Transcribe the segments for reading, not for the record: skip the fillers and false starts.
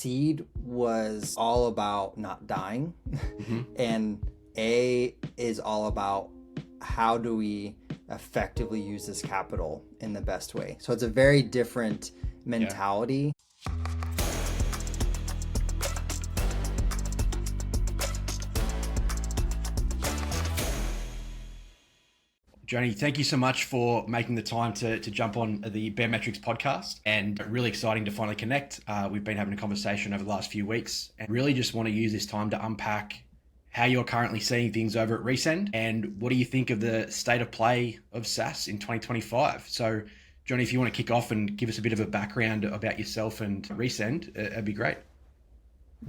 Seed was all about not dying, Mm-hmm. and A is all about how do we effectively use this capital in the best way. So it's a very different mentality. Jonni, thank you so much for making the time to jump on the Baremetrics podcast, and really exciting to finally connect. We've been having a conversation over the last few weeks and really just want to use this time to unpack how you're currently seeing things over at Resend and what do you think of the state of play of SaaS in 2025. So Jonni, if you want to kick off and give us a bit of a background about yourself and Resend, it'd be great.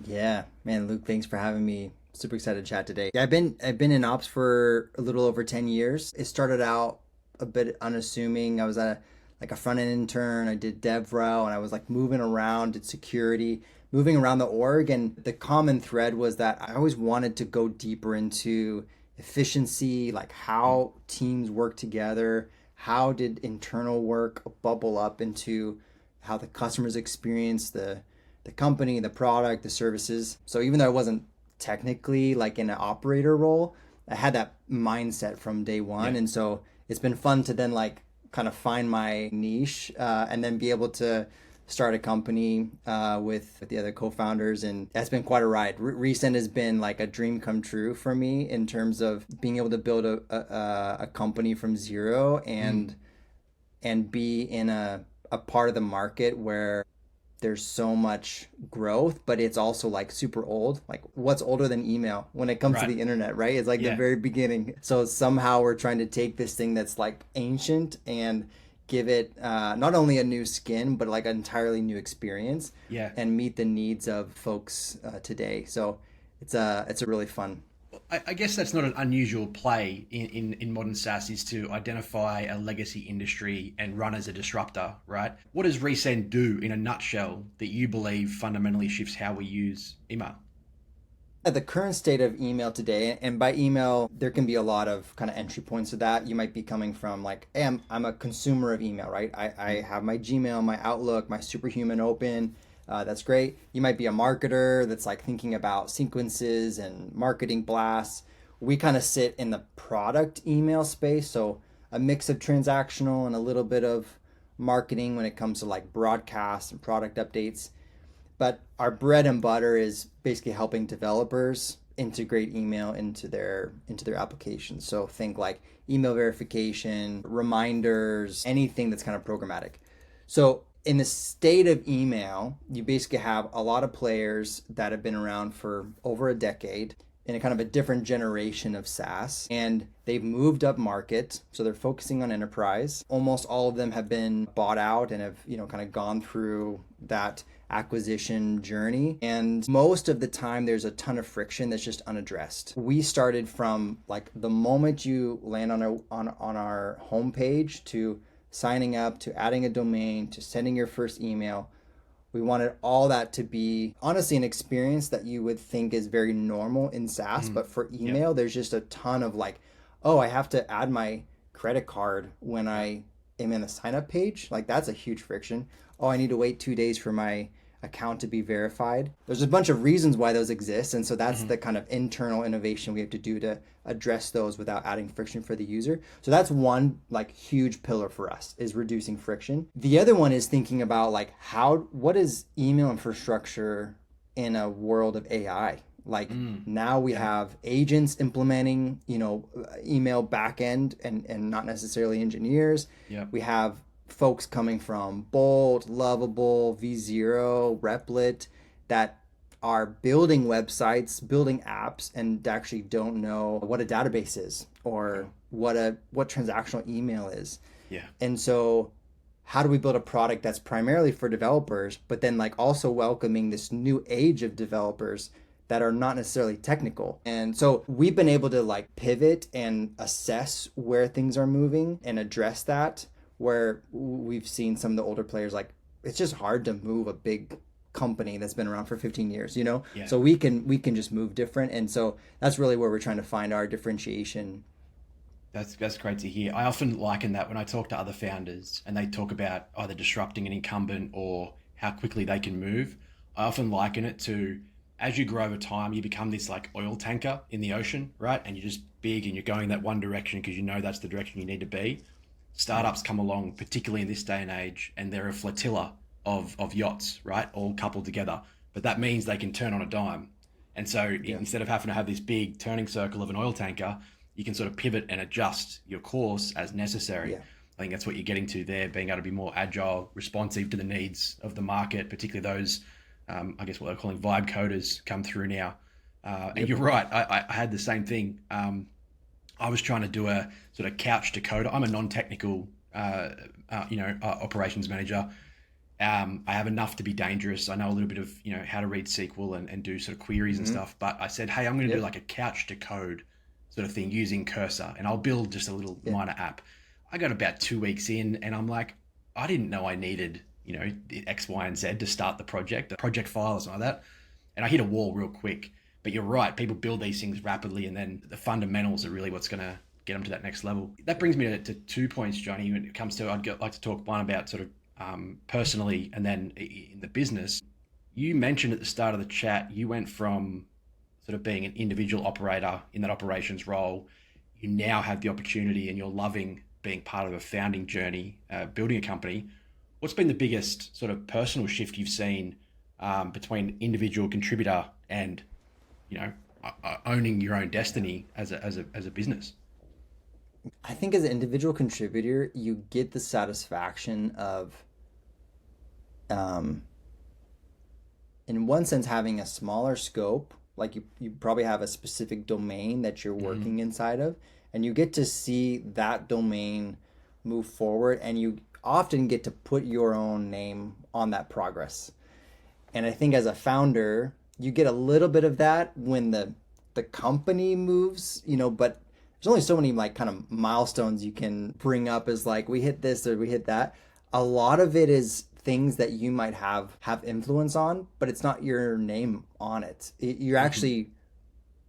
Yeah, man, Luke, thanks for having me. Super excited to chat today. Yeah, I've been in ops for a little over 10 years. It started out a bit unassuming. I was like a front end intern. I did DevRel and I was like moving around, did security, moving around the org. And the common thread was that I always wanted to go deeper into efficiency, like how teams work together, how did internal work bubble up into how the customers experience the company, the product, the services. So even though I wasn't technically like in an operator role, I had that mindset from day one. Yeah. And so it's been fun to then like kind of find my niche and then be able to start a company with the other co-founders. And that's been quite a ride. Resend has been like a dream come true for me in terms of being able to build a company from zero and be in a part of the market where there's so much growth, but it's also like super old. Like what's older than email when it comes to Right. the internet, right? It's like the Yeah. very beginning. So somehow we're trying to take this thing that's like ancient and give it not only a new skin, but like an entirely new experience Yeah. and meet the needs of folks today. So it's a really fun. I guess that's not an unusual play in modern SaaS, is to identify a legacy industry and run as a disruptor, right? What does Resend do in a nutshell that you believe fundamentally shifts how we use email? At the current state of email today, and by email, there can be a lot of kind of entry points to that. You might be coming from like, hey, I'm a consumer of email, right? I have my Gmail, my Outlook, my Superhuman open. That's great. You might be a marketer that's like thinking about sequences and marketing blasts. We kind of sit in the product email space. So a mix of transactional and a little bit of marketing when it comes to like broadcasts and product updates. But our bread and butter is basically helping developers integrate email into their applications. So think like email verification, reminders, anything that's kind of programmatic. So in the state of email, you basically have a lot of players that have been around for over a decade in a kind of a different generation of SaaS, and they've moved up market. So they're focusing on enterprise. Almost all of them have been bought out and have, kind of gone through that acquisition journey. And most of the time there's a ton of friction that's just unaddressed. We started from like the moment you land on our homepage to signing up to adding a domain to sending your first email. We wanted all that to be honestly an experience that you would think is very normal in SaaS, but for Yep. email, there's just a ton of like, oh, I have to add my credit card when I am in the sign up page. Like that's a huge friction. Oh, I need to wait 2 days for my account to be verified. There's a bunch of reasons why those exist. And so that's the kind of internal innovation we have to do to address those without adding friction for the user. So that's one like huge pillar for us, is reducing friction. The other one is thinking about like what is email infrastructure in a world of AI? Like now we have agents implementing, email backend and not necessarily engineers. Yeah. We have folks coming from Bolt, Lovable, V0, Replit that are building websites, building apps, and actually don't know what a database is or what transactional email is. Yeah. And so how do we build a product that's primarily for developers, but then like also welcoming this new age of developers that are not necessarily technical? And so we've been able to like pivot and assess where things are moving and address that, where we've seen some of the older players, like it's just hard to move a big company that's been around for 15 years, Yeah. So we can just move different. And so that's really where we're trying to find our differentiation. That's great to hear. I often liken that when I talk to other founders and they talk about either disrupting an incumbent or how quickly they can move. I often liken it to, as you grow over time, you become this like oil tanker in the ocean, right? And you're just big and you're going that one direction because you know that's the direction you need to be. Startups come along, particularly in this day and age, and they're a flotilla of yachts, right? All coupled together. But that means they can turn on a dime. And so Yeah. instead of having to have this big turning circle of an oil tanker, you can sort of pivot and adjust your course as necessary. Yeah. I think that's what you're getting to there, being able to be more agile, responsive to the needs of the market, particularly those, I guess what they're calling vibe coders come through now. And you're right, I had the same thing. I was trying to do a sort of couch to coder. I'm a non-technical, operations manager. I have enough to be dangerous. I know a little bit of, how to read SQL and do sort of queries and stuff. But I said, hey, I'm going to do like a couch to code sort of thing using Cursor, and I'll build just a little minor app. I got about 2 weeks in, and I'm like, I didn't know I needed, X, Y, and Z to start the project file or something like that. And I hit a wall real quick. But you're right, people build these things rapidly, and then the fundamentals are really what's going to get them to that next level. That brings me to 2 points, Jonni, when it comes to, like to talk one about sort of personally and then in the business. You mentioned at the start of the chat, you went from sort of being an individual operator in that operations role. You now have the opportunity and you're loving being part of a founding journey, building a company. What's been the biggest sort of personal shift you've seen between individual contributor and owning your own destiny as a business? I think as an individual contributor, you get the satisfaction of, um, in one sense, having a smaller scope. Like you probably have a specific domain that you're Mm-hmm. working inside of, and you get to see that domain move forward, and you often get to put your own name on that progress. And I think as a founder, you get a little bit of that when the company moves, but there's only so many like kind of milestones you can bring up as like we hit this or we hit that. A lot of it is things that you might have influence on, but it's not your name on it. You're Mm-hmm. actually,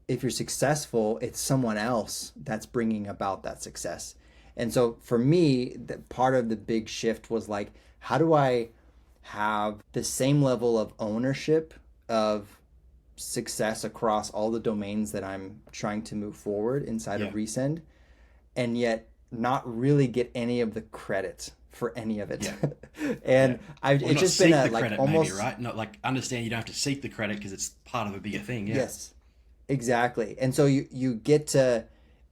if you're successful, it's someone else that's bringing about that success. And so for me, part of the big shift was like, how do I have the same level of ownership of success across all the domains that I'm trying to move forward inside of Yeah, Resend, and yet not really get any of the credit for any of it. yeah, yeah. And I've Or it's not just been seek a the like credit, maybe, almost right? Not like understand you don't have to seek the credit because it's part of a bigger thing. Yeah. yes, exactly. And so you get to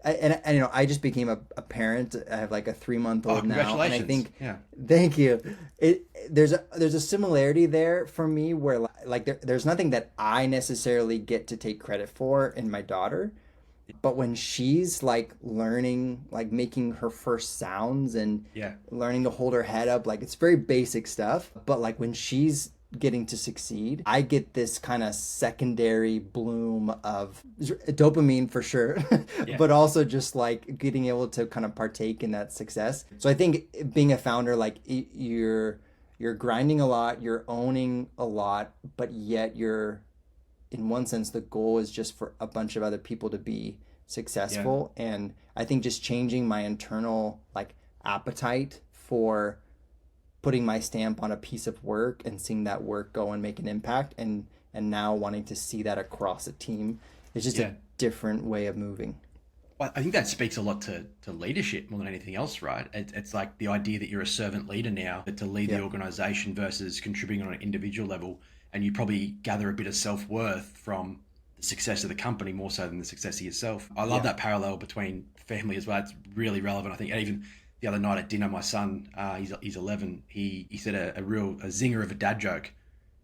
and I just became a parent. I have like a 3 month Oh, old now, and I congratulations. think Yeah. thank you. There's a similarity there for me where like there's nothing that I necessarily get to take credit for in my daughter, but when she's like learning, like making her first sounds and Yeah. learning to hold her head up, like it's very basic stuff, but like when she's getting to succeed, I get this kind of secondary bloom of dopamine for sure, Yeah. but also just like getting able to kind of partake in that success. So I think being a founder, like you're grinding a lot, you're owning a lot, but yet you're, in one sense, the goal is just for a bunch of other people to be Yeah. successful. And I think just changing my internal like appetite for putting my stamp on a piece of work and seeing that work go and make an impact, and now wanting to see that across a team is just a Yeah. different way of moving. Well, I think that speaks a lot to leadership more than anything else, right? It's like the idea that you're a servant leader now, that to lead the Yeah. organization versus contributing on an individual level. And you probably gather a bit of self worth from the success of the company more so than the success of yourself. I love Yeah. that parallel between family as well. It's really relevant, I think. And even the other night at dinner, my son, he's 11, he said a zinger of a dad joke.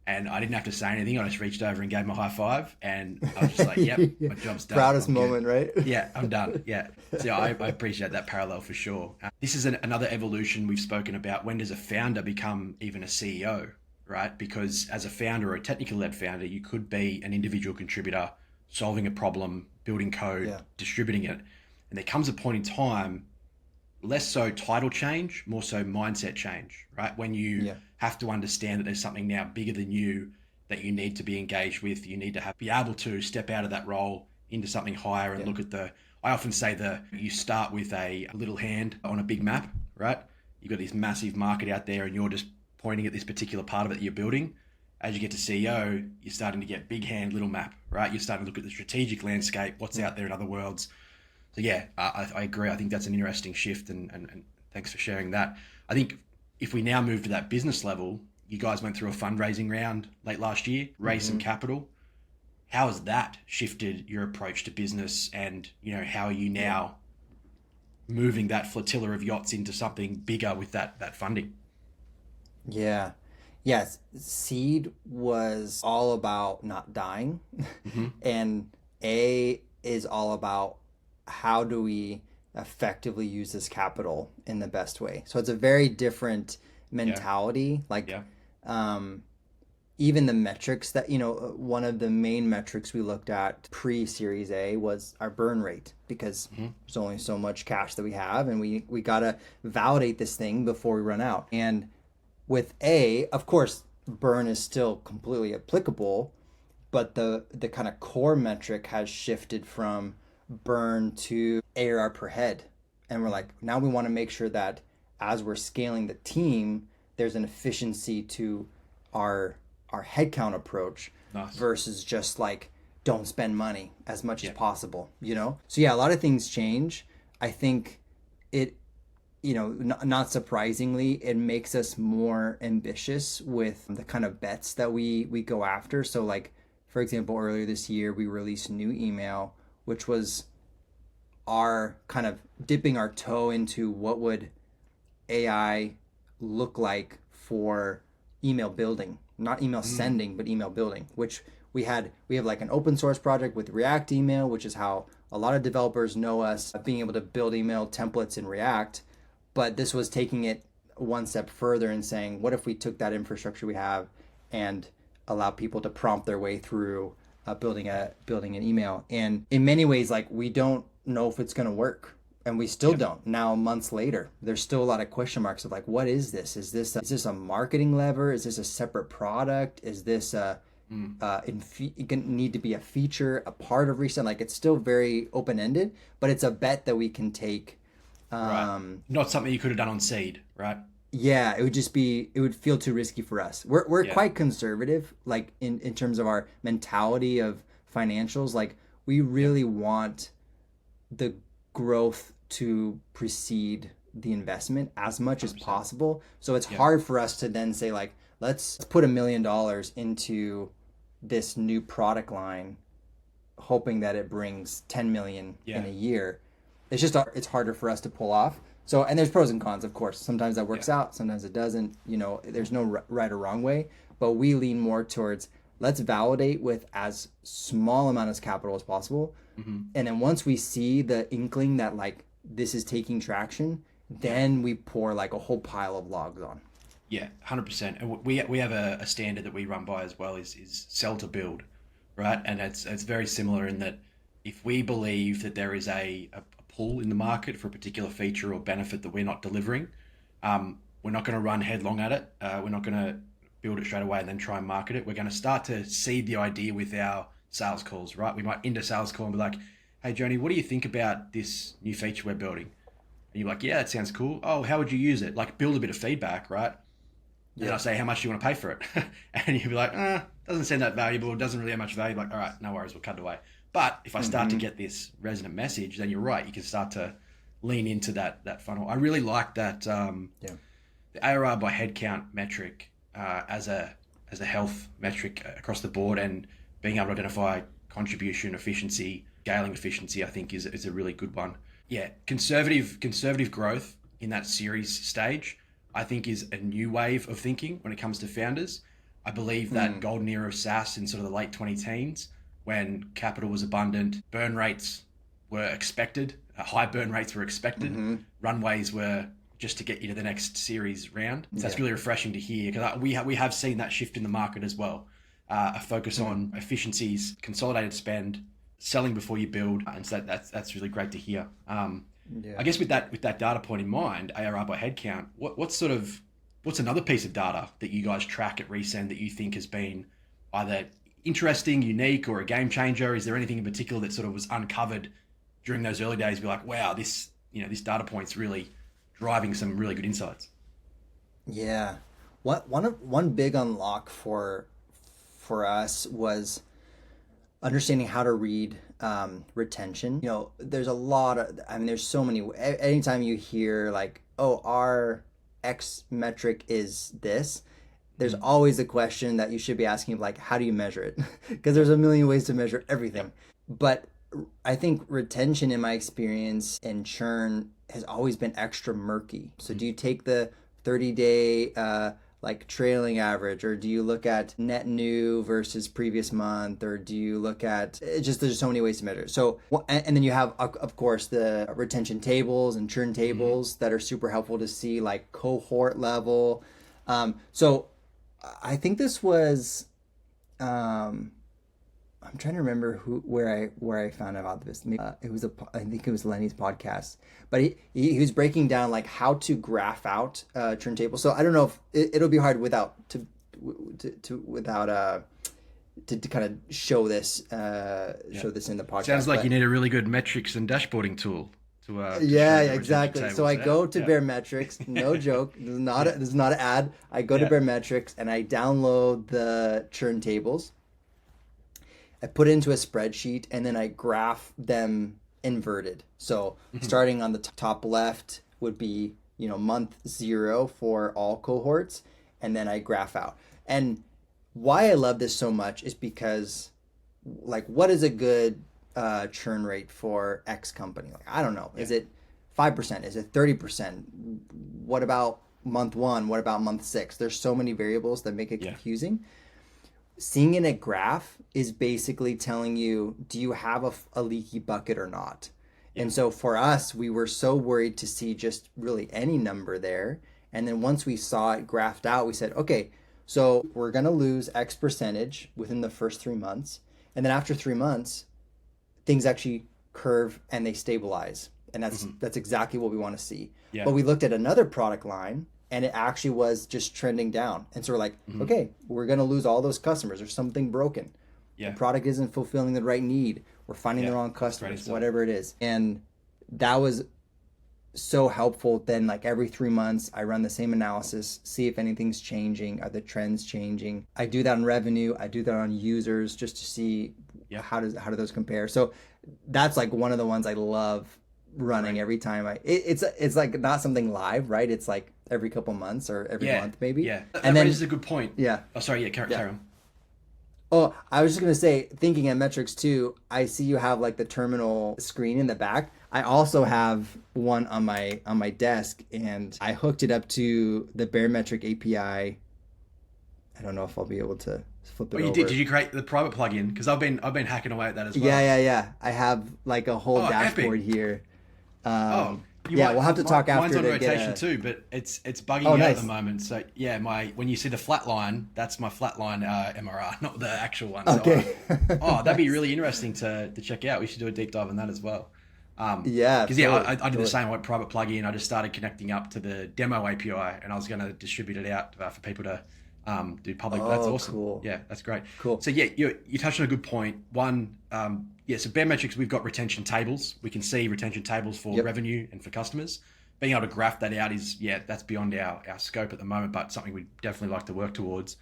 And I didn't have to say anything. I just reached over and gave him a high five. And I was just like, yep, my job's done. Proudest I'm good. moment, right? Yeah, I'm done. Yeah. So I appreciate that parallel for sure. This is another evolution we've spoken about. When does a founder become even a CEO, right? Because as a founder or a technical led founder, you could be an individual contributor, solving a problem, building code, Yeah. distributing it. And there comes a point in time, less so title change, more so mindset change, right? When you Yeah. have to understand that there's something now bigger than you that you need to be engaged with. You need to be able to step out of that role into something higher and Yeah. look at I often say you start with a little hand on a big map, right? You've got this massive market out there and you're just pointing at this particular part of it that you're building. As you get to CEO, you're starting to get big hand, little map, right? You're starting to look at the strategic landscape, what's out there in other worlds. So yeah, I agree. I think that's an interesting shift, and thanks for sharing that. I think if we now move to that business level, you guys went through a fundraising round late last year, raised some capital. How has that shifted your approach to business, and how are you now moving that flotilla of yachts into something bigger with that funding? Yeah. Yes. Seed was all about not dying. Mm-hmm. And A is all about how do we effectively use this capital in the best way. So it's a very different Yeah, mentality. Like, yeah, um, even the metrics that, one of the main metrics we looked at pre Series A was our burn rate, because mm-hmm. there's only so much cash that we have, and we got to validate this thing before we run out. And with A, of course, burn is still completely applicable, but the kind of core metric has shifted from burn to ARR per head. And we're like, now we want to make sure that as we're scaling the team, there's an efficiency to our headcount approach Nice. versus just like don't spend money as much as Yeah, possible. So yeah, a lot of things change. I think it not surprisingly, it makes us more ambitious with the kind of bets that we go after. So like, for example, earlier this year, we released new email, which was our kind of dipping our toe into what would AI look like for email building, not email mm, sending, but email building, which we have like an open source project with React email, which is how a lot of developers know us, being able to build email templates in React. But this was taking it one step further and saying, what if we took that infrastructure we have and allow people to prompt their way through building an email? And in many ways, like, we don't know if it's going to work, and we still yeah, don't. Now, months later, there's still a lot of question marks of like, what is this? Is this a marketing lever? Is this a separate product? Is this mm, it can need to be a feature, a part of Resend? Like, it's still very open ended, but it's a bet that we can take. right. um, Not something you could have done on seed, right? yeah, it would feel too risky for us. We're Yeah, quite conservative, like in terms of our mentality of financials. Like, we yeah, really want the growth to precede the investment as much as 100%. possible. So it's Yeah, hard for us to then say like, let's put $1 million into this new product line, hoping that it brings 10 million yeah, in a year. It's harder for us to pull off. So, and there's pros and cons, of course. Sometimes that yeah, works out, sometimes it doesn't. There's no right or wrong way, but we lean more towards, let's validate with as small amount of capital as possible. mm-hmm. And then once we see the inkling that like this is taking traction, Yeah, then we pour like a whole pile of logs on. yeah, 100%. And we have a standard that we run by as well, is sell to build, right? And it's very similar in that if we believe that there is a pull in the market for a particular feature or benefit that we're not delivering, we're not going to run headlong at it. We're not going to build it straight away and then try and market it. We're going to start to seed the idea with our sales calls, right? We might end a sales call and be like, "Hey, Joni, what do you think about this new feature we're building?" And you're like, "Yeah, that sounds cool. Oh, how would you use it?" Like, build a bit of feedback, right? And then I Yeah. say, "How much do you want to pay for it?" And you'll be like, doesn't seem that valuable. It doesn't really have much value. Like, all right, no worries, we'll cut it away. But if I start to Mm-hmm. get this resonant message, then you're right. You can start to lean into that funnel. I really like that Yeah. the ARR by headcount metric as a health metric across the board, and being able to identify contribution efficiency, scaling efficiency, I think is a really good one. Yeah, conservative growth in that series stage, I think, is a new wave of thinking when it comes to founders. I believe that Mm. golden era of SaaS in sort of the late 20 teens, when capital was abundant, burn rates were expected, high burn rates were expected, Mm-hmm. runways were just to get you to the next series round. So that's Yeah. really refreshing to hear, because we have seen that shift in the market as well. A focus Mm. on efficiencies, consolidated spend, selling before you build, and so that's really great to hear. I Yeah. guess with that data point in mind, ARR by headcount, what's another piece of data that you guys track at Resend that you think has been either interesting, unique, or a game changer? Is there anything in particular that sort of was uncovered during those early days? Be like, wow, this data point's really driving some really good insights. Yeah. One big unlock for us was understanding how to read retention. There's a lot of, there's so many. Anytime you hear like, oh, our X metric is this, there's always a question that you should be asking, like, how do you measure it? Because there's a million ways to measure everything. But I think retention, in my experience, and churn has always been extra murky. So do you take the 30-day like trailing average, or do you look at net new versus previous month, or do you look at there's so many ways to measure. So and then you have, of course, the retention tables and churn tables that are super helpful to see, like cohort level. So I think this was I'm trying to remember where I found out about this. It was I think it was Lenny's podcast, but he was breaking down like how to graph out churn tables. So I don't know if it'll be hard without to kind of show this in the podcast. Sounds like you need a really good metrics and dashboarding tool to yeah, exactly. So I go to Baremetrics, no joke. This is not an ad. I go to Baremetrics and I download the churn tables. I put it into a spreadsheet and then I graph them inverted. So starting on the top left would be, month 0 for all cohorts. And then I graph out. And why I love this so much is because, like, what is a good churn rate for X company? Like, I don't know. Is it 5%? Is it 30%? What about month 1? What about month 6? There's so many variables that make it confusing. Seeing in a graph is basically telling you, do you have a leaky bucket or not? And so for us, we were so worried to see just really any number there. And then once we saw it graphed out, we said, okay, so we're going to lose X percentage within the first 3 months. And then after 3 months, things actually curve and they stabilize. And that's exactly what we want to see. Yeah. But we looked at another product line and it actually was just trending down. And so we're like, okay, we're going to lose all those customers. There's something broken. The product isn't fulfilling the right need. We're finding the wrong customers, whatever it is. And that was so helpful. Then, like, every 3 months, I run the same analysis, see if anything's changing. Are the trends changing? I do that on revenue. I do that on users just to see how do those compare. So that's like one of the ones I love running every time. It's like not something live, right? It's like every couple months or every month maybe. Yeah, and then, raises a good point. Yeah. Oh, sorry. Yeah, carry on. Oh, I was just gonna say, thinking at metrics too, I see you have like the terminal screen in the back. I also have one on my desk, and I hooked it up to the Baremetric API. I don't know if I'll be able to flip it over. Did you create the private plugin? Because I've been hacking away at that as well. Yeah. I have like a whole dashboard here. We'll have to talk after. Mine's on rotation too, but it's bugging out at the moment. So when you see the flat line, that's my flat line MRR, not the actual one. Okay. So, that'd be really interesting to check out. We should do a deep dive on that as well. I did the same. I went private plugin. I just started connecting up to the demo API, and I was going to distribute it out for people to do public. That's awesome. Cool. Yeah, that's great. Cool. So you touched on a good point. One, so Baremetrics, we've got retention tables. We can see retention tables for revenue and for customers. Being able to graph that out is, that's beyond our scope at the moment, but something we'd definitely like to work towards.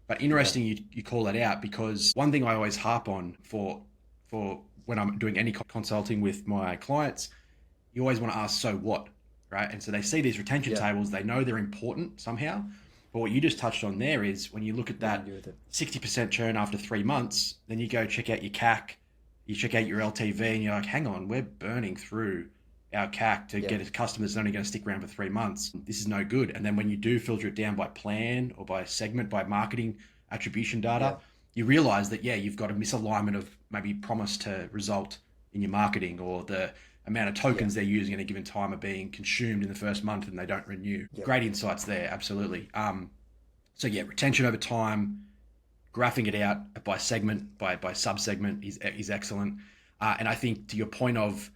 But interesting you call that out, because one thing I always harp on for when I'm doing any consulting with my clients, you always want to ask, so what, right? And so they see these retention tables, they know they're important somehow. But what you just touched on there is when you look at that 60% churn after 3 months, then you go check out your CAC, you check out your LTV, and you're like, hang on, we're burning through our CAC to get customers that are only going to stick around for 3 months. This is no good. And then when you do filter it down by plan or by segment, by marketing attribution data, you realize that, you've got a misalignment of maybe promise to result in your marketing, or the amount of tokens they're using at a given time are being consumed in the first month and they don't renew. Great insights there, absolutely. Retention over time, graphing it out by segment, by sub-segment is excellent. And I think to your point of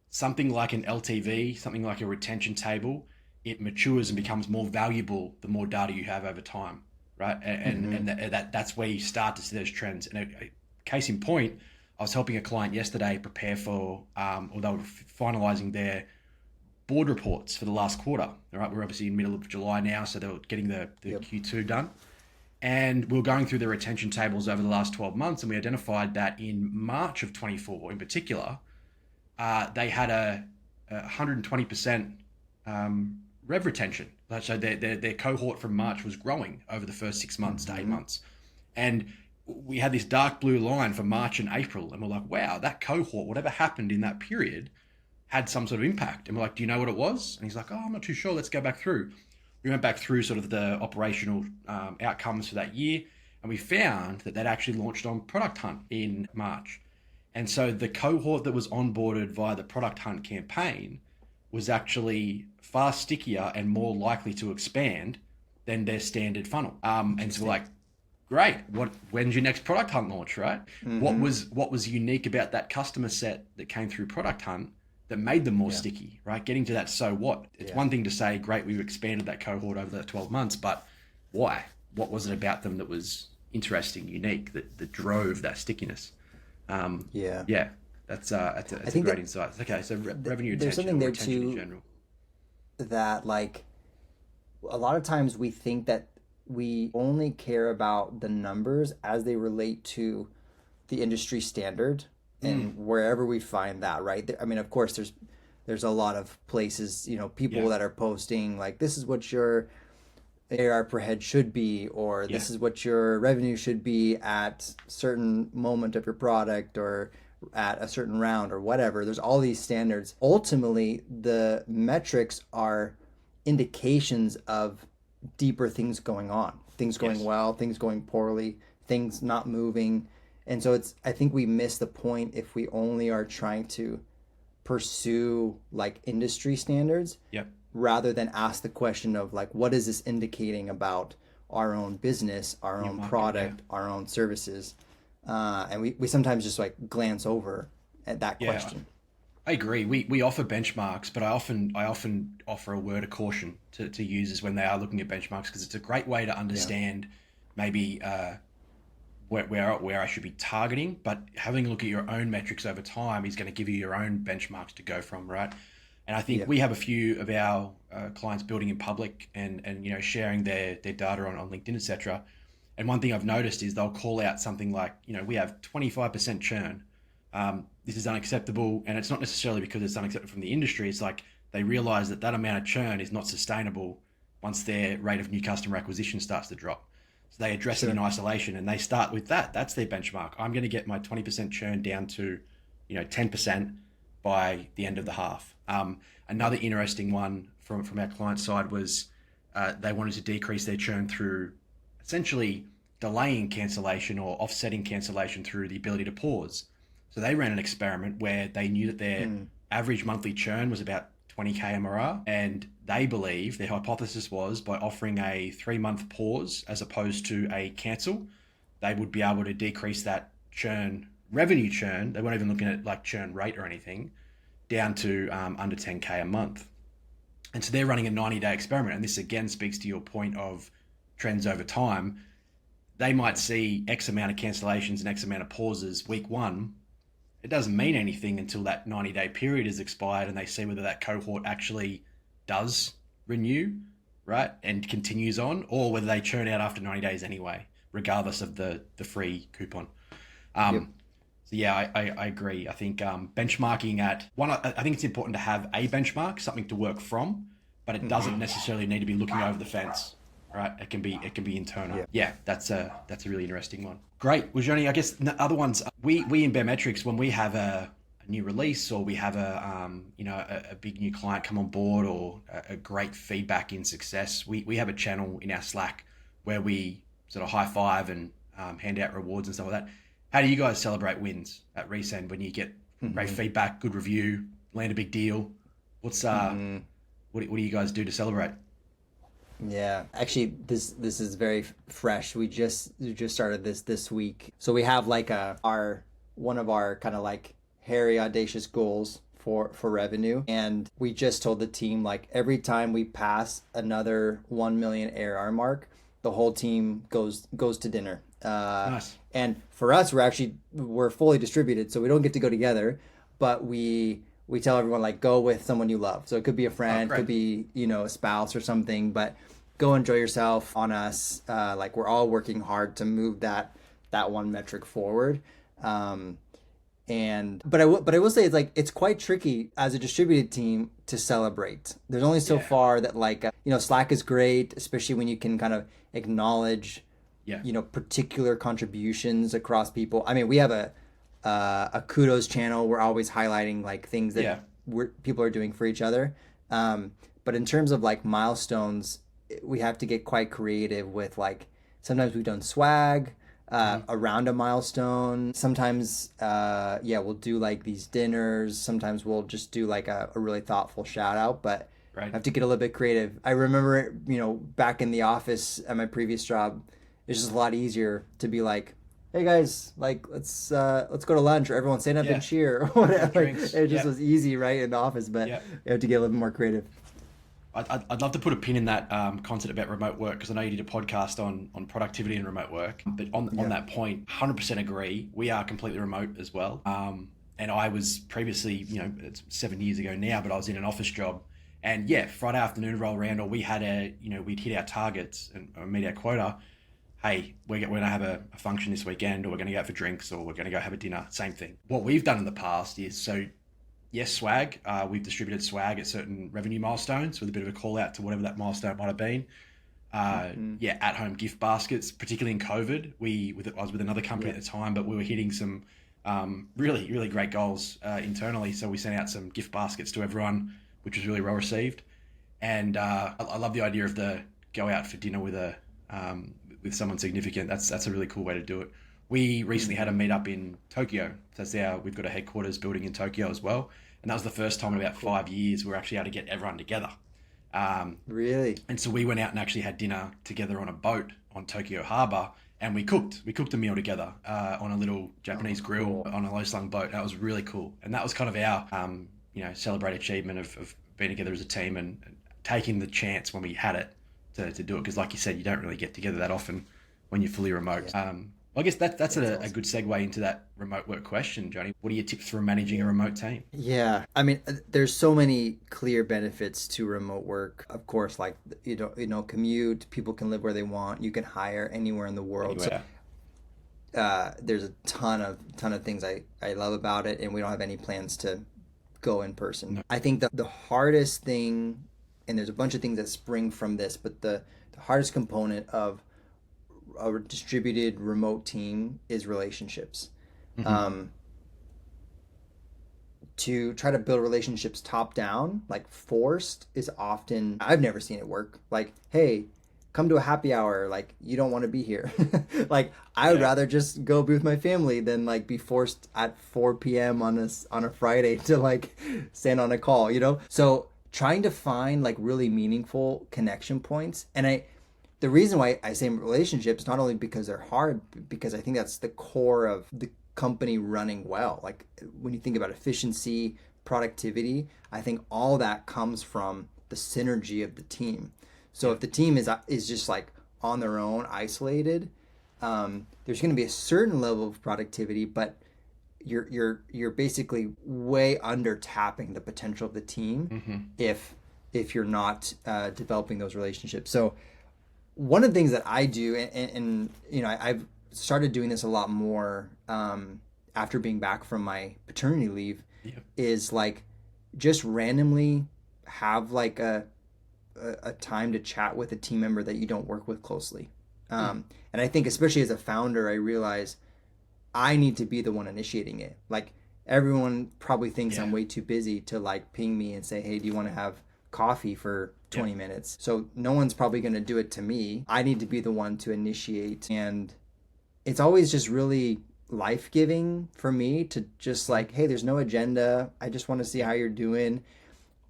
something like an LTV, something like a retention table, it matures and becomes more valuable the more data you have over time, right? And that's where you start to see those trends. And a case in point, I was helping a client yesterday prepare for, or they were finalizing their board reports for the last quarter. All right, we're obviously in the middle of July now, so they were getting the Q2 done. And we were going through the retention tables over the last 12 months, and we identified that in March of 24, in particular, they had a 120% rev retention. So their cohort from March was growing over the first 6 months to 8 months. And we had this dark blue line for March and April, and we're like, wow, that cohort, whatever happened in that period, had some sort of impact. And we're like, do you know what it was? And he's like, oh, I'm not too sure. Let's go back through. We went back through sort of the operational outcomes for that year, and we found that they'd actually launched on Product Hunt in March. And so the cohort that was onboarded via the Product Hunt campaign was actually far stickier and more likely to expand than their standard funnel. And so we're like, great. When's your next Product Hunt launch, right? What was unique about that customer set that came through Product Hunt that made them more sticky, right? Getting to that, so what? It's one thing to say, great, we've expanded that cohort over the 12 months, but why? What was it about them that was interesting, unique, that drove that stickiness? That's a great insight. Okay, so revenue there's retention, something or there retention in too general. that like a lot of times we think that we only care about the numbers as they relate to the industry standard and wherever we find that, right? I mean, of course, there's a lot of places, people that are posting like, this is what your ARR per head should be, or this is what your revenue should be at certain moment of your product, or at a certain round, or whatever. There's all these standards. Ultimately, the metrics are indications of deeper things going on, things going well, things going poorly, things not moving. And so I think we miss the point if we only are trying to pursue like industry standards rather than ask the question of like, what is this indicating about our own business, our own product, our own services? And we sometimes just like glance over at that question. I agree. We offer benchmarks, but I often offer a word of caution to users when they are looking at benchmarks, because it's a great way to understand maybe where I should be targeting, but having a look at your own metrics over time is going to give you your own benchmarks to go from, right? And I think we have a few of our clients building in public and sharing their data on LinkedIn, etc. And one thing I've noticed is they'll call out something like, we have 25% churn. This is unacceptable, and it's not necessarily because it's unacceptable from the industry. It's like they realize that amount of churn is not sustainable once their rate of new customer acquisition starts to drop. So they address it in isolation, and they start with that. That's their benchmark. I'm going to get my 20% churn down to 10% by the end of the half. Another interesting one from our client side was they wanted to decrease their churn through essentially delaying cancellation or offsetting cancellation through the ability to pause. So they ran an experiment where they knew that their average monthly churn was about 20K MRR, and they believe their hypothesis was by offering a 3-month pause as opposed to a cancel, they would be able to decrease that churn, revenue churn. They weren't even looking at like churn rate or anything, down to under 10K a month. And so they're running a 90-day experiment. And this again speaks to your point of trends over time. They might see X amount of cancellations and X amount of pauses week one. It doesn't mean anything until that 90-day period is expired and they see whether that cohort actually does renew, right, and continues on, or whether they churn out after 90 days anyway, regardless of the free coupon. So yeah, I agree. I think benchmarking I think it's important to have a benchmark, something to work from, but it doesn't necessarily need to be looking over the fence, right? It can be internal. Yeah, that's a really interesting one. Great. Well, Jonni, I guess the other ones, we in Baremetrics, when we have a new release, or we have a big new client come on board, or a great feedback in success, we have a channel in our Slack where we sort of high five and hand out rewards and stuff like that. How do you guys celebrate wins at Resend when you get great feedback, good review, land a big deal? What do you guys do to celebrate? Yeah, actually, this is very fresh. We just started this week. So we have like one of our kind of like hairy, audacious goals for revenue, and we just told the team like every time we pass another 1 million ARR mark, the whole team goes to dinner. Nice. And for us, we're fully distributed, so we don't get to go together, but we tell everyone like go with someone you love. So it could be a friend, could be a spouse or something, but go enjoy yourself on us. Like we're all working hard to move that one metric forward. Um, and but I will say it's like it's quite tricky as a distributed team to celebrate. There's only so Yeah. far that like Slack is great, especially when you can kind of acknowledge Yeah. particular contributions across people. I mean, we have a kudos channel. We're always highlighting like things that Yeah. people are doing for each other. But in terms of like milestones, we have to get quite creative with like sometimes we've done swag around a milestone. Sometimes, yeah, we'll do like these dinners. Sometimes we'll just do like a really thoughtful shout out, but I Right. have to get a little bit creative. I remember, back in the office at my previous job, it's just a lot easier to be like, "Hey guys, like let's go to lunch," or everyone stand up and Yeah. cheer, or Quick whatever. Like, drinks. it just Yeah. was easy, right, in the office, but Yeah. you have to get a little bit more creative. I'd love to put a pin in that concept about remote work because I know you did a podcast on productivity and remote work. But on that point, 100% agree. We are completely remote as well. And I was previously, it's 7 years ago now, but I was in an office job. And yeah, Friday afternoon roll around, or we had we'd hit our targets and meet our quota. Hey, we're going to have a function this weekend, or we're going to go out for drinks, or we're going to go have a dinner. Same thing. What we've done in the past is yes, swag. We've distributed swag at certain revenue milestones with a bit of a call out to whatever that milestone might have been. Yeah, at home gift baskets, particularly in COVID. I was with another company Yeah. at the time, but we were hitting some really, really great goals internally. So we sent out some gift baskets to everyone, which was really well received. And I love the idea of the go out for dinner with someone significant. That's a really cool way to do it. We recently had a meetup in Tokyo. We've got a headquarters building in Tokyo as well. And that was the first time in about 5 years we were actually able to get everyone together. Really? And so we went out and actually had dinner together on a boat on Tokyo Harbor, and we cooked. We cooked a meal together on a little Japanese grill cool. on a low slung boat. That was really cool, and that was kind of our celebrate achievement of being together as a team and taking the chance when we had it to do it. Because like you said, you don't really get together that often when you're fully remote. Yeah. Well, I guess that's That's a awesome. good segue into that remote work question, Johnny. What are your tips for managing a remote team? Yeah, I mean, there's so many clear benefits to remote work. Of course, like commute. People can live where they want. You can hire anywhere in the world. So Anywhere. there's a ton of things I love about it, and we don't have any plans to go in person. No. I think the hardest thing, and there's a bunch of things that spring from this, but the hardest component of a distributed remote team is relationships. Mm-hmm. Um, to try to build relationships top down, like forced, is often, I've never seen it work. Like, hey, come to a happy hour. Like, you don't want to be here. Like, I would Yeah. rather just go be with my family than like be forced at 4 p.m. on a Friday to like stand on a call, So trying to find like really meaningful connection points. And the reason why I say relationships, not only because they're hard, because I think that's the core of the company running well. Like when you think about efficiency, productivity, I think all that comes from the synergy of the team. So Yeah. if the team is just like on their own, isolated, there's going to be a certain level of productivity, but you're basically way under tapping the potential of the team Mm-hmm. if you're not developing those relationships. So one of the things that I do, and I've started doing this a lot more after being back from my paternity leave, Yeah. is like just randomly have like a time to chat with a team member that you don't work with closely. And I think especially as a founder, I realize I need to be the one initiating it. Like everyone probably thinks Yeah. I'm way too busy to like ping me and say, "Hey, do you want to have coffee for 20 minutes?" So no one's probably going to do it to me. I need to be the one to initiate. And it's always just really life-giving for me to just like, "Hey, there's no agenda. I just want to see how you're doing."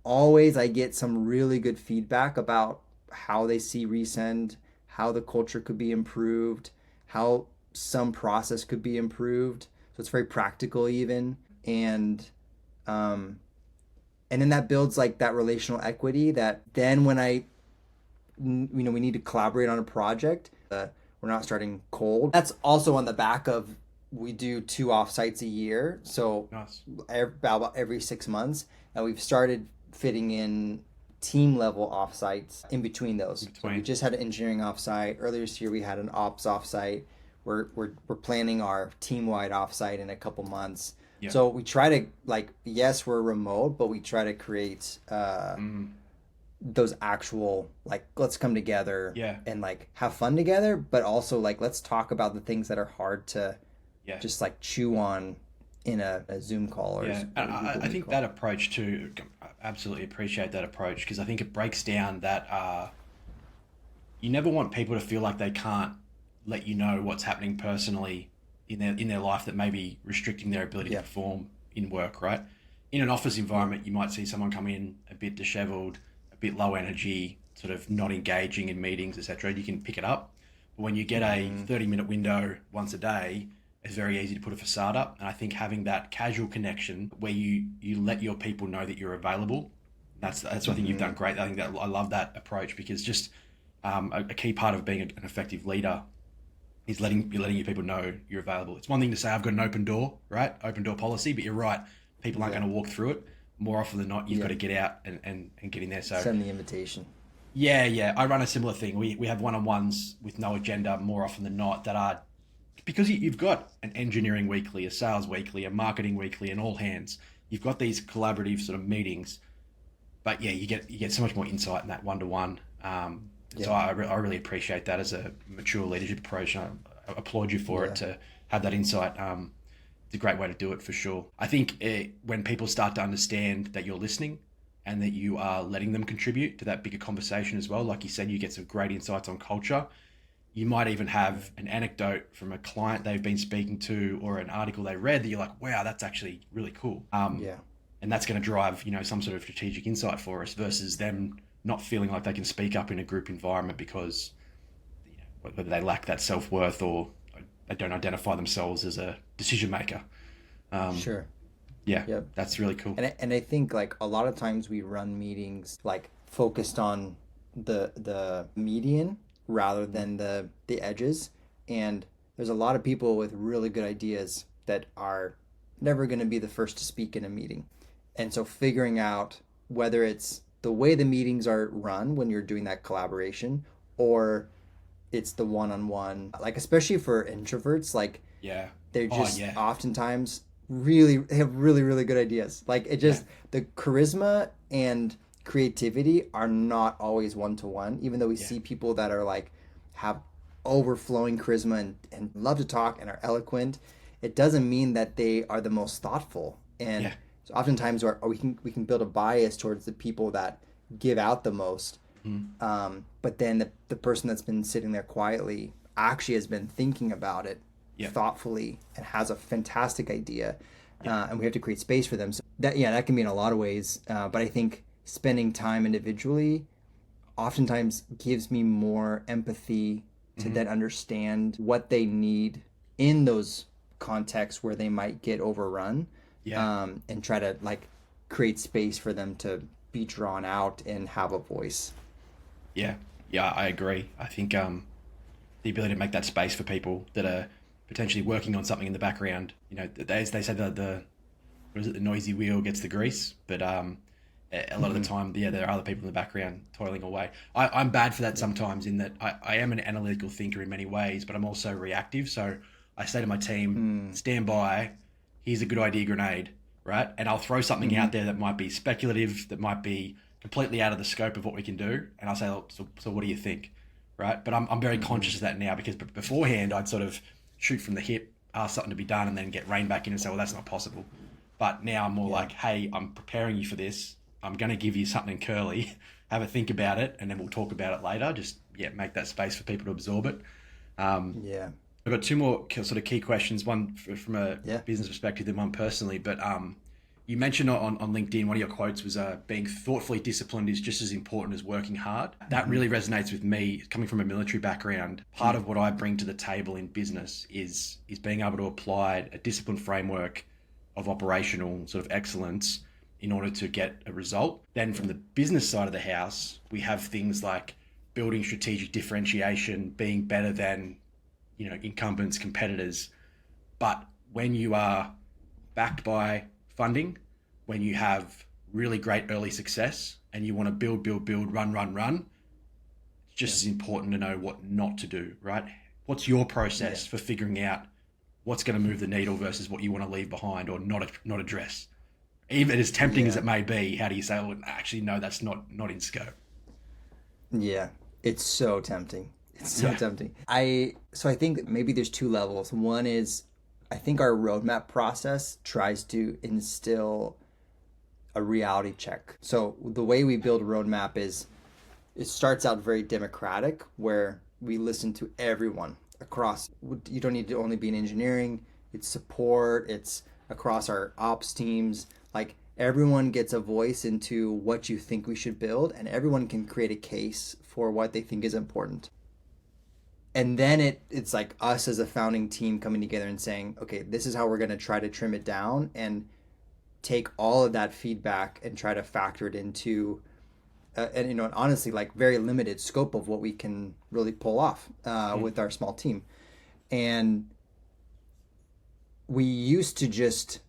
Always I get some really good feedback about how they see Resend, how the culture could be improved, how some process could be improved. So it's very practical even. Um, and then that builds like that relational equity that then when we need to collaborate on a project, we're not starting cold. That's also on the back of we do 2 offsites a year. So Nice. about every 6 months, and we've started fitting in team level offsites in between those. In So we between. just had an engineering offsite. Earlier this year, we had an ops offsite. We're planning our team wide offsite in a couple months. Yeah. So we try to, like, yes, we're remote, but we try to create those actual, like, let's come together Yeah. and like have fun together, but also like let's talk about the things that are hard to Yeah. just like chew on in a Zoom call or Yeah, and a Google I Meet think call. that approach too, I absolutely appreciate that approach because I think it breaks down that you never want people to feel like they can't let you know what's happening personally in their life that may be restricting their ability to Yeah. perform in work, right? In an office Yeah. environment, you might see someone come in a bit disheveled, a bit low energy, sort of not engaging in meetings, etc. You can pick it up. But when you get a Mm-hmm. 30-minute window once a day, it's very easy to put a facade up. And I think having that casual connection where you let your people know that you're available, that's what I think you've Mm-hmm. done great. I think that I love that approach because just a key part of being an effective leader is letting your people know you're available. It's one thing to say I've got an open door, right? Open door policy, but you're right. People aren't Yeah. going to walk through it. More often than not, you've got Yeah. to get out and get in there. So Send the invitation. yeah, yeah. I run a similar thing. We have one-on-ones with no agenda more often than not that are because you've got an engineering weekly, a sales weekly, a marketing weekly, and all hands. You've got these collaborative sort of meetings, but yeah, you get so much more insight in that one-to-one. So Yeah. I really appreciate that as a mature leadership approach. And I applaud you for it Yeah. to have that insight. It's a great way to do it for sure. I think when people start to understand that you're listening and that you are letting them contribute to that bigger conversation as well, like you said, you get some great insights on culture. You might even have an anecdote from a client they've been speaking to or an article they read that you're like, wow, that's actually really cool. Yeah. And that's going to drive, some sort of strategic insight for us versus them not feeling like they can speak up in a group environment because whether they lack that self-worth or they don't identify themselves as a decision maker. Um, Sure. yeah, Yep. that's really cool. And I think like a lot of times we run meetings like focused on the median rather than the edges. And there's a lot of people with really good ideas that are never going to be the first to speak in a meeting. And so figuring out whether it's the way the meetings are run when you're doing that collaboration or it's the one-on-one, like especially for introverts, like Yeah. they're Oh, just yeah. oftentimes really they have really really good ideas. Like it Yeah. just the charisma and creativity are not always one to one, even though we Yeah. see people that are like have overflowing charisma and love to talk and are eloquent. It doesn't mean that they are the most thoughtful. And Yeah. so oftentimes or we can build a bias towards the people that give out the most, Mhm. but then the person that's been sitting there quietly actually has been thinking about it Yeah. thoughtfully and has a fantastic idea, Yeah. and we have to create space for them. So that yeah, that can be in a lot of ways. But I think spending time individually oftentimes gives me more empathy to Hmm. then understand what they need in those contexts where they might get overrun, Yeah. and try to like create space for them to be drawn out and have a voice. Yeah. Yeah. I agree. I think the ability to make that space for people that are potentially working on something in the background. They say that the what is it, the noisy wheel gets the grease, but a lot of the Mm-hmm. time, yeah, there are other people in the background toiling away. I'm bad for that sometimes in that I am an analytical thinker in many ways, but I'm also reactive. So I say to my team, Mm. stand by, here's a good idea grenade, right? And I'll throw something Mm-hmm. out there that might be speculative, that might be completely out of the scope of what we can do. And I'll say, "Look, so what do you think? Right? But I'm very Mm-hmm. conscious of that now because beforehand I'd sort of shoot from the hip, ask something to be done, and then get reined back in and say, well, that's not possible. But now I'm more Yeah. like, hey, I'm preparing you for this. I'm going to give you something curly. Have a think about it, and then we'll talk about it later. Just yeah, make that space for people to absorb it. Um, Yeah. I've got two more sort of key questions. One from a Yeah. business perspective, then one personally. But you mentioned on LinkedIn, one of your quotes was being thoughtfully disciplined is just as important as working hard. That Mm-hmm. really resonates with me. Coming from a military background, part of what I bring to the table in business is being able to apply a disciplined framework of operational sort of excellence in order to get a result. Then from the business side of the house, we have things like building strategic differentiation, being better than incumbents, competitors. But when you are backed by funding, when you have really great early success and you want to build, run, it's just as important to know what not to do, right? What's your process for figuring out what's going to move the needle versus what you want to leave behind or not address? Even as tempting as it may be, how do you say, well, actually, no, that's not in scope? Yeah, it's so tempting. It's so tempting. So I think maybe there's two levels. One is I think our roadmap process tries to instill a reality check. So the way we build a roadmap is it starts out very democratic, where we listen to everyone across. You don't need to only be in engineering, it's support, it's across our ops teams. Like everyone gets a voice into what you think we should build, and everyone can create a case for what they think is important. And then it's like us as a founding team coming together and saying, okay, this is how we're going to try to trim it down and take all of that feedback and try to factor it into and honestly, like very limited scope of what we can really pull off with our small team. And we used to just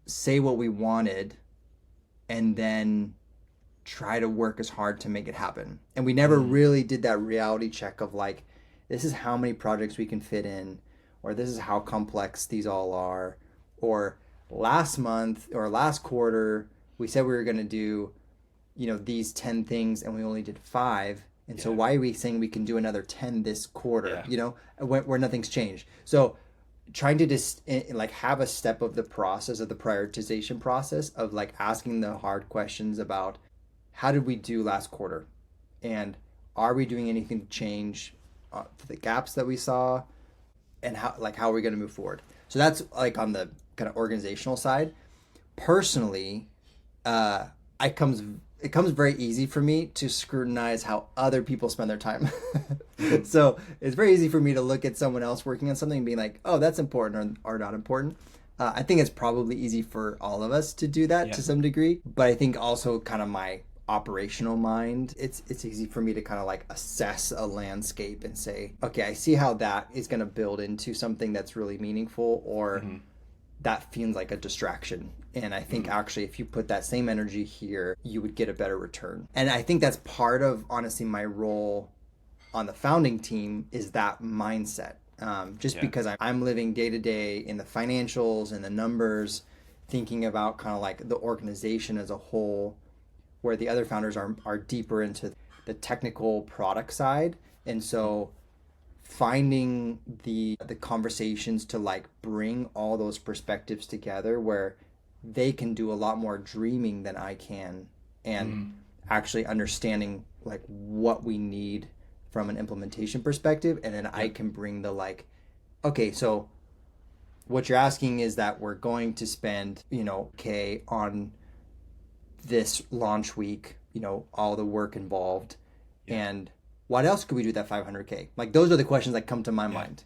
say what we wanted and then try to work as hard to make it happen. And we never really did that reality check of like, this is how many projects we can fit in, or this is how complex these all are, or last month or last quarter we said we were going to do these 10 things and we only did 5, and so why are we saying we can do another 10 this quarter, where nothing's changed? So trying to just like have a step of the process of the prioritization process of like asking the hard questions about how did we do last quarter, and are we doing anything to change the gaps that we saw, and how are we going to move forward? So that's like on the kind of organizational side. Personally, it comes very easy for me to scrutinize how other people spend their time. So it's very easy for me to look at someone else working on something and being like, oh, that's important or not important. I think it's probably easy for all of us to do that to some degree. But I think also kind of my operational mind, it's easy for me to kind of like assess a landscape and say, okay, I see how that is going to build into something that's really meaningful, or that feels like a distraction. And I think actually if you put that same energy here, you would get a better return. And I think that's part of, honestly, my role on the founding team is that mindset. Because I'm living day to day in the financials and the numbers, thinking about kind of like the organization as a whole, where the other founders are deeper into the technical product side. And so finding the conversations to like bring all those perspectives together where they can do a lot more dreaming than I can, and actually understanding like what we need from an implementation perspective, and then I can bring the like, okay, so what you're asking is that we're going to spend on this launch week, all the work involved, and what else could we do that 500K? Like those are the questions that come to my mind,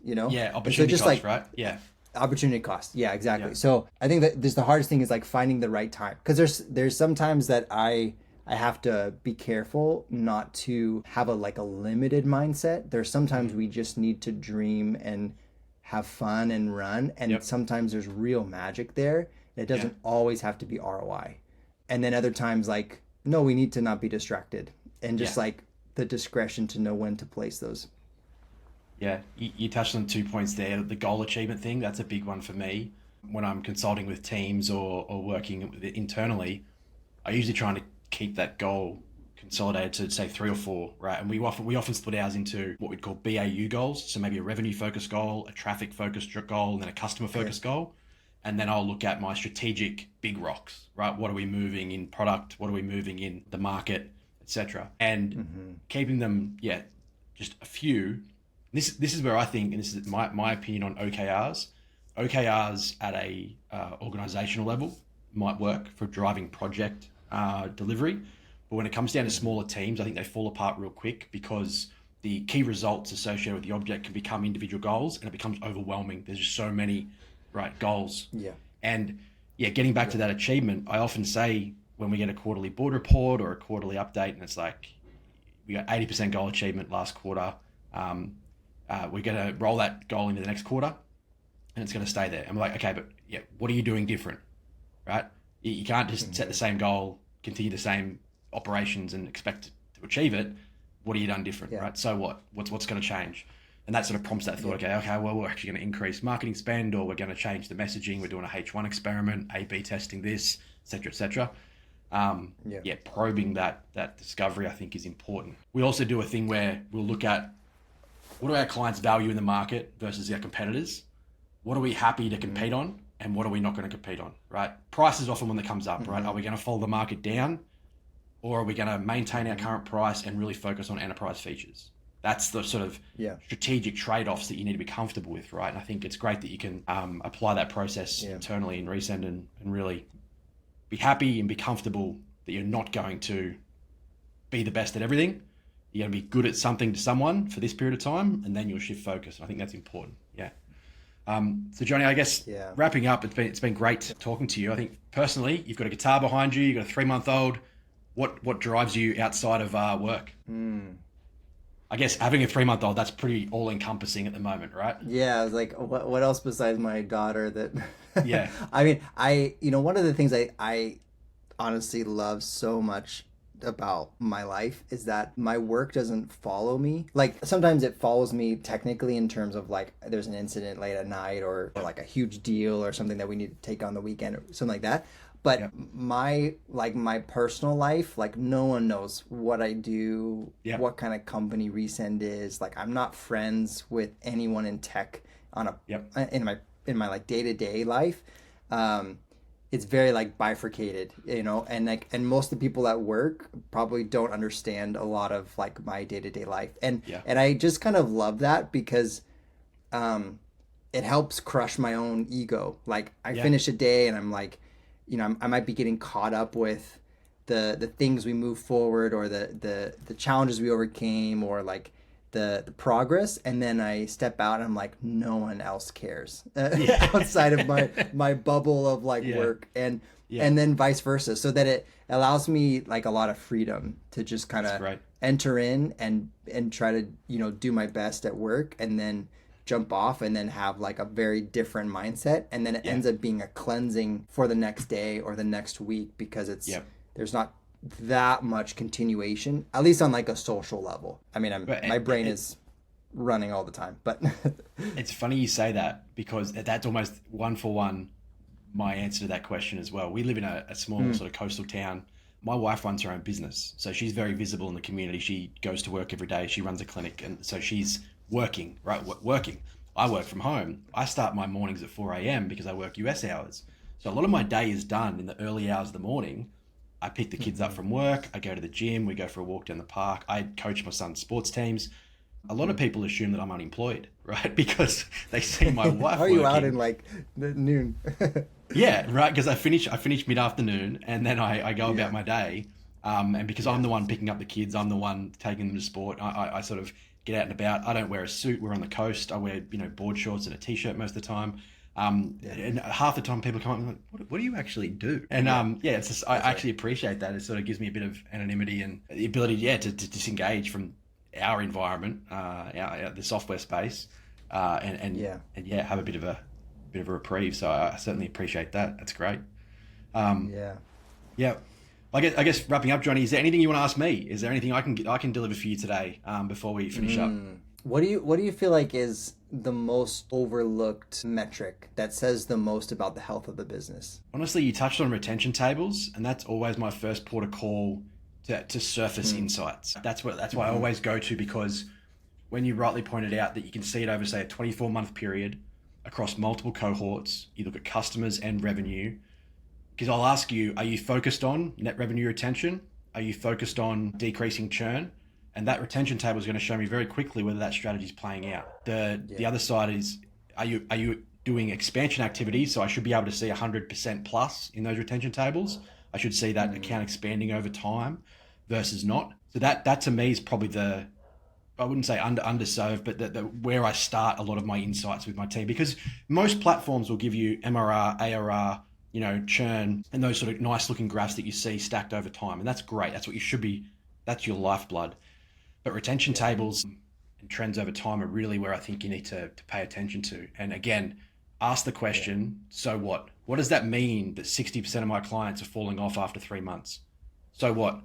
opportunity just cost, like, right? Opportunity cost. Yeah, exactly. So I think that the hardest thing is like finding the right time, because there's sometimes that I have to be careful not to have a limited mindset. There's sometimes we just need to dream and have fun and run, and sometimes there's real magic there. It doesn't always have to be ROI. And then other times, like, no, we need to not be distracted, and just like the discretion to know when to place those. Yeah, you touched on 2 points there. The goal achievement thing, that's a big one for me. When I'm consulting with teams or working internally, I usually try to keep that goal consolidated to say 3 or 4, right? And we often split ours into what we'd call BAU goals. So maybe a revenue focused goal, a traffic focused goal, and then a customer focused goal. And then I'll look at my strategic big rocks, right? What are we moving in product? What are we moving in the market, etc. And keeping them, just a few. This is where I think, and this is my opinion on OKRs. OKRs at a organizational level might work for driving project delivery, but when it comes down to smaller teams, I think they fall apart real quick, because the key results associated with the object can become individual goals, and it becomes overwhelming. There's just so many goals. And getting back to that achievement, I often say when we get a quarterly board report or a quarterly update, and it's like, we got 80% goal achievement last quarter. We're going to roll that goal into the next quarter, and it's going to stay there. And we're like, okay, but what are you doing different, right? You can't just set the same goal, continue the same operations and expect to achieve it. What have you done different, right? So what? What's going to change? And that sort of prompts that thought, okay, well, we're actually going to increase marketing spend, or we're going to change the messaging. We're doing a H1 experiment, A/B testing this, et cetera, et cetera. Probing that discovery, I think, is important. We also do a thing where we'll look at what do our clients value in the market versus our competitors. What are we happy to compete on, and what are we not going to compete on, right? Price is often one that comes up, right? Are we going to follow the market down, or are we going to maintain our current price and really focus on enterprise features? That's the sort of strategic trade-offs that you need to be comfortable with, right? And I think it's great that you can apply that process internally in Resend and really be happy and be comfortable that you're not going to be the best at everything. You're going to be good at something to someone for this period of time, and then you'll shift focus. I think that's important. Yeah. So Jonni, I guess wrapping up, it's been great talking to you. I think personally, you've got a guitar behind you, you've got a 3-month-old. What drives you outside of work? I guess having a 3-month-old, that's pretty all-encompassing at the moment, right? Yeah, I was like, what else besides my daughter that... Yeah. I mean, one of the things I honestly love so much about my life is that my work doesn't follow me. Like, sometimes it follows me technically in terms of like, there's an incident late at night or like a huge deal or something that we need to take on the weekend or something like that. But my personal life, like no one knows what I do, what kind of company Resend is. Like I'm not friends with anyone in tech on in my like day-to-day life. It's very like bifurcated, and most of the people at work probably don't understand a lot of like my day-to-day life. And I just kind of love that because it helps crush my own ego. Like I finish a day and I'm like, I might be getting caught up with the things we move forward or the challenges we overcame or like the progress, and then I step out and I'm like, no one else cares outside of my bubble of like work, and then vice versa, so that it allows me like a lot of freedom to just kind of enter in and try to do my best at work, and then jump off and then have like a very different mindset, and then it ends up being a cleansing for the next day or the next week because it's there's not that much continuation, at least on like a social level. I mean, my brain is running all the time, but it's funny you say that because that's almost one for one my answer to that question as well. We live in a small sort of coastal town. My wife runs her own business, so she's very visible in the community. She goes to work every day. She runs a clinic, and so she's working. I work from home. I start my mornings at 4 a.m. because I work US hours. So a lot of my day is done in the early hours of the morning. I pick the kids up from work. I go to the gym. We go for a walk down the park. I coach my son's sports teams. A lot of people assume that I'm unemployed, right? Because they see my wife How are you out in like noon? Yeah, right. Because I finish mid-afternoon, and then I go about my day. And because I'm the one picking up the kids, I'm the one taking them to sport. I sort of get out and about. I don't wear a suit. We're on the coast. I wear board shorts and a t-shirt most of the time. And half the time people come up and like, what do you actually do? And it's just, I actually appreciate that. It sort of gives me a bit of anonymity and the ability, to disengage from our environment, the software space, and have a bit of a reprieve. So I certainly appreciate that. That's great. I guess wrapping up, Jonni, is there anything you want to ask me? Is there anything I can deliver for you today before we finish up? What do you feel like is the most overlooked metric that says the most about the health of the business? Honestly, you touched on retention tables, and that's always my first port of call to surface insights. That's why I always go to, because when you rightly pointed out that you can see it over, say, a 24-month period across multiple cohorts, you look at customers and revenue. Because I'll ask you, are you focused on net revenue retention? Are you focused on decreasing churn? And that retention table is going to show me very quickly whether that strategy is playing out. The other side is, are you doing expansion activities? So I should be able to see 100% plus in those retention tables. I should see that account expanding over time versus not. So that to me is probably I wouldn't say underserved, but the where I start a lot of my insights with my team, because most platforms will give you MRR, ARR, churn, and those sort of nice looking graphs that you see stacked over time. And that's great. That's what you should be. That's your lifeblood. But retention tables and trends over time are really where I think you need to pay attention to. And again, ask the question, so what? What does that mean that 60% of my clients are falling off after 3 months? So what?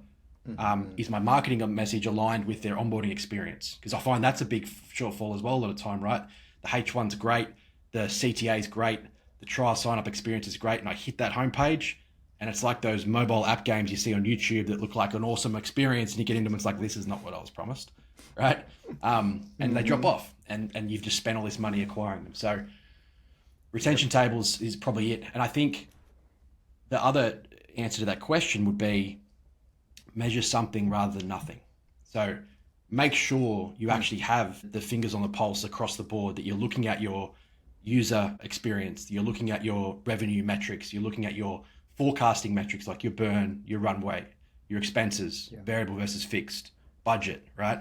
Is my marketing message aligned with their onboarding experience? Because I find that's a big shortfall as well a lot of time, right? The H1's great, the CTA is great, the trial sign-up experience is great, and I hit that homepage, and it's like those mobile app games you see on YouTube that look like an awesome experience, and you get into them, it's like, this is not what I was promised, right? And they drop off, and you've just spent all this money acquiring them. So retention tables is probably it. And I think the other answer to that question would be measure something rather than nothing. So make sure you actually have the fingers on the pulse across the board, that you're looking at your user experience, you're looking at your revenue metrics, you're looking at your forecasting metrics like your burn, your runway, your expenses, variable versus fixed, budget, right?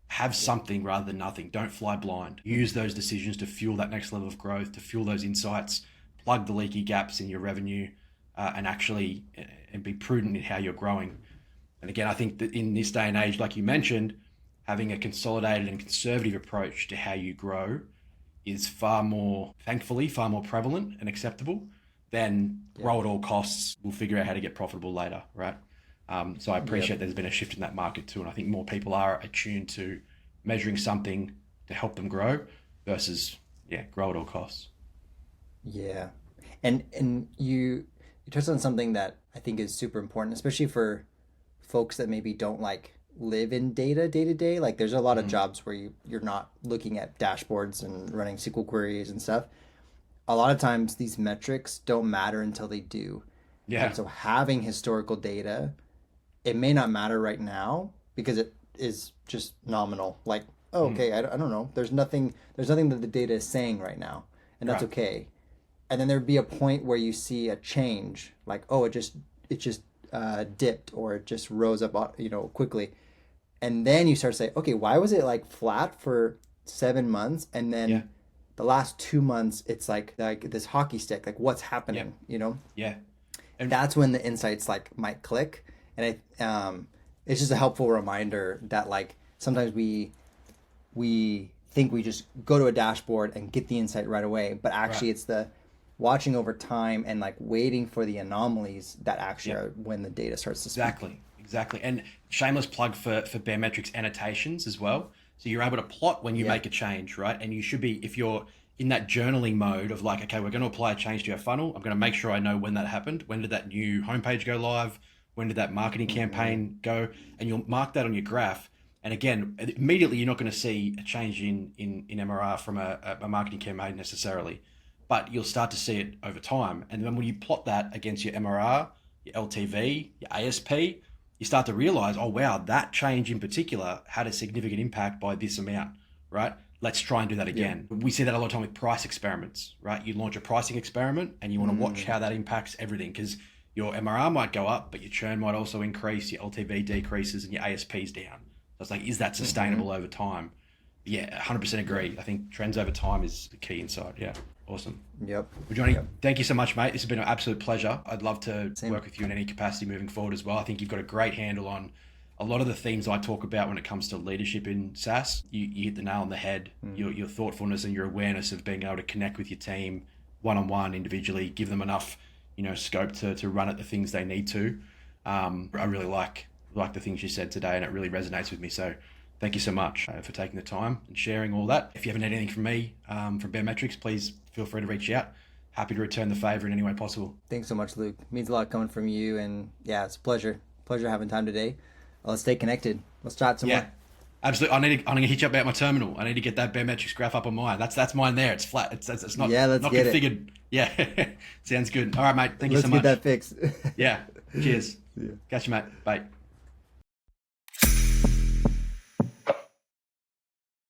Have something rather than nothing. Don't fly blind. Use those decisions to fuel that next level of growth, to fuel those insights, plug the leaky gaps in your revenue, and actually and be prudent in how you're growing. And again, I think that in this day and age, like you mentioned, having a consolidated and conservative approach to how you grow is thankfully, far more prevalent and acceptable than grow at all costs. We'll figure out how to get profitable later, right? So I appreciate there's been a shift in that market too. And I think more people are attuned to measuring something to help them grow versus, grow at all costs. Yeah. And you touched on something that I think is super important, especially for folks that maybe don't like live in data day to day. Like there's a lot of jobs where you're not looking at dashboards and running SQL queries and stuff. A lot of times these metrics don't matter until they do. Yeah. And so having historical data, it may not matter right now because it is just nominal. Like, oh, okay, I don't know. There's nothing that the data is saying right now, and that's okay. And then there'd be a point where you see a change, like, oh, it just dipped, or it just rose up, quickly, and then you start to say, okay, why was it like flat for 7 months, and then the last 2 months it's like this hockey stick, like what's happening, And that's when the insights like might click. And it's just a helpful reminder that like sometimes we think we just go to a dashboard and get the insight right away, but actually it's the watching over time and like waiting for the anomalies that actually are when the data starts to speak. Exactly. And shameless plug for Baremetrics annotations as well. So you're able to plot when you make a change, right? And you should be, if you're in that journaling mode of like, okay, we're going to apply a change to our funnel. I'm going to make sure I know when that happened. When did that new homepage go live? When did that marketing campaign go? And you'll mark that on your graph. And again, immediately you're not going to see a change in MRR from a marketing campaign necessarily, but you'll start to see it over time. And then when you plot that against your MRR, your LTV, your ASP, you start to realize, oh, wow, that change in particular had a significant impact by this amount, right? Let's try and do that again. We see that a lot of time with price experiments, right? You launch a pricing experiment and you want to watch how that impacts everything, because your MRR might go up, but your churn might also increase, your LTV decreases, and your ASP's down. So it's like, is that sustainable over time? Yeah, 100% agree. I think trends over time is the key insight. Yeah, awesome. Yep. Well, Jonni, thank you so much, mate. This has been an absolute pleasure. I'd love to work with you in any capacity moving forward as well. I think you've got a great handle on a lot of the themes I talk about when it comes to leadership in SaaS. You hit the nail on the head. Your thoughtfulness and your awareness of being able to connect with your team one-on-one, individually, give them enough scope to run at the things they need to. I really like the things you said today, and it really resonates with me. So thank you so much for taking the time and sharing all that. If you haven't had anything from me, from Baremetrics, please feel free to reach out. Happy to return the favor in any way possible. Thanks so much, Luke. It means a lot coming from you, and it's a pleasure having time today. Let's stay connected. Let's chat some more. Absolutely. I'm gonna hit you up about my terminal. I need to get that Baremetrics graph up on mine. That's mine there. It's flat. It's not let's not get configured. Sounds good. All right, mate. Thank you so Let's much. get that fixed. Cheers. Catch you, mate. Bye.